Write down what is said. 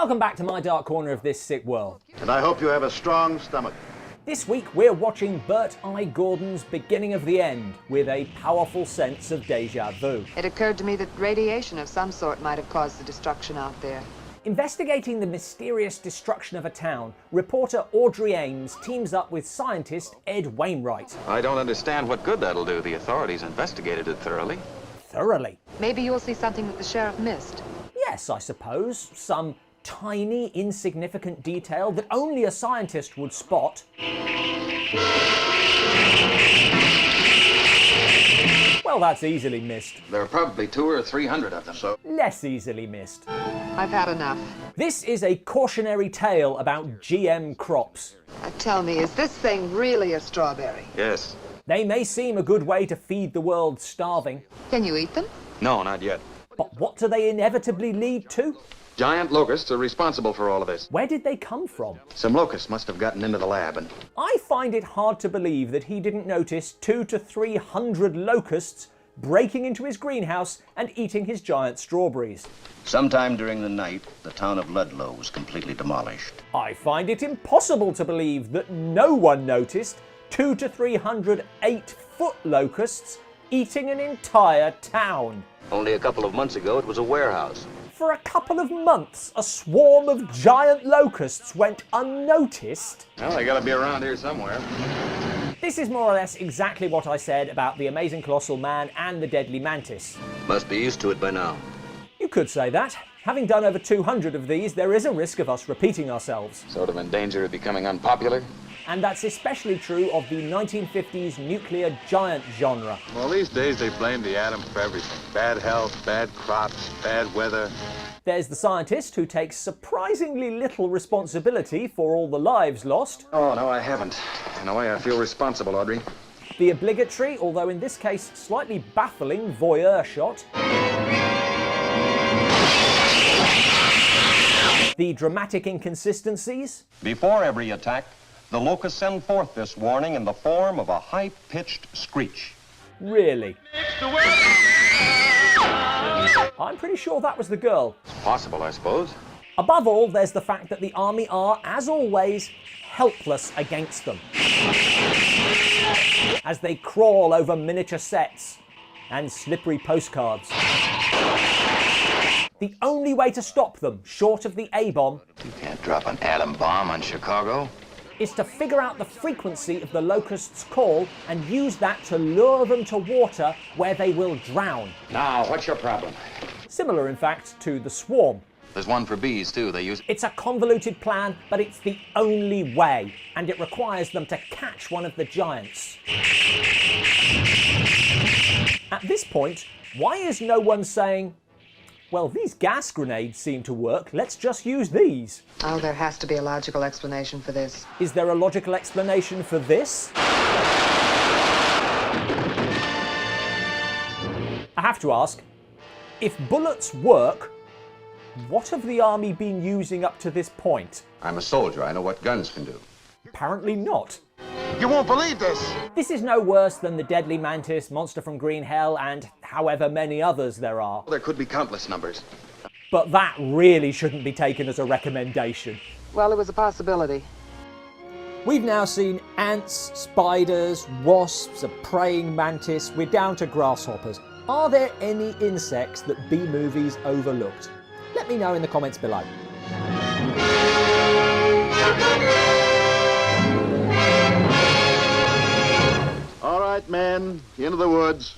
Welcome back to my dark corner of this sick world. And I hope you have a strong stomach. This week we're watching Bert I. Gordon's Beginning of the End with a powerful sense of deja vu. It occurred to me that radiation of some sort might have caused the destruction out there. Investigating the mysterious destruction of a town, reporter Audrey Ames teams up with scientist Ed Wainwright. I don't understand what good that'll do. The authorities investigated it thoroughly. Thoroughly? Maybe you'll see something that the sheriff missed. Yes, I suppose. Some tiny, insignificant detail that only a scientist would spot. Well, that's easily missed. There are probably 200 or 300 of them. So Less easily missed. I've had enough. This is a cautionary tale about GM crops. Now tell me, is this thing really a strawberry? yes. They may seem a good way to feed the world starving, Can you eat them? No, not yet. but what do they inevitably lead to? Giant locusts are responsible for all of this. Where did they come from? Some locusts must have gotten into the lab and... I find it hard to believe that he didn't notice 200 to 300 locusts breaking into his greenhouse and eating his giant strawberries. Sometime during the night, the town of Ludlow was completely demolished. I find it impossible to believe that no one noticed 200 to 300 8-foot locusts eating an entire town. Only a couple of months ago, it was a warehouse. For a couple of months, a swarm of giant locusts went unnoticed. Well, they gotta be around here somewhere. This is more or less exactly what I said about the amazing colossal man and the deadly mantis. Must be used to it by now. You could say that. Having done over 200 of these, there is a risk of us repeating ourselves. Sort of in danger of becoming unpopular. And that's especially true of the 1950s nuclear giant genre. Well, these days they blame the atom for everything. Bad health, bad crops, bad weather. There's the scientist who takes surprisingly little responsibility for all the lives lost. Oh, no, I haven't. In a way, I feel responsible, Audrey. The obligatory, although in this case slightly baffling, voyeur shot. The dramatic inconsistencies. Before every attack, the locusts send forth this warning in the form of a high-pitched screech. Really? I'm pretty sure that was the girl. It's possible, I suppose. Above all, there's the fact that the army are, as always, helpless against them. As they crawl over miniature sets and slippery postcards. The only way to stop them, short of the A-bomb, You can't drop an atom bomb on Chicago. is to figure out the frequency of the locusts' call and use that to lure them to water where they will drown. Now, what's your problem? Similar, in fact, to the swarm. There's one for bees, too. They use... It's a convoluted plan, but it's the only way, and it requires them to catch one of the giants. At this point, why is no one saying, well, these gas grenades seem to work, let's just use these? Oh, there has to be a logical explanation for this. Is there a logical explanation for this? I have to ask, if bullets work, what have the army been using up to this point? I'm a soldier. I know what guns can do. Apparently not. You won't believe this! This is no worse than the deadly mantis, monster from Green Hell, and however many others there are. There could be countless numbers. But that really shouldn't be taken as a recommendation. Well, it was a possibility. We've now seen ants, spiders, wasps, a praying mantis. We're down to grasshoppers. Are there any insects that B-movies overlooked? Let me know in the comments below. All right, men, into the woods.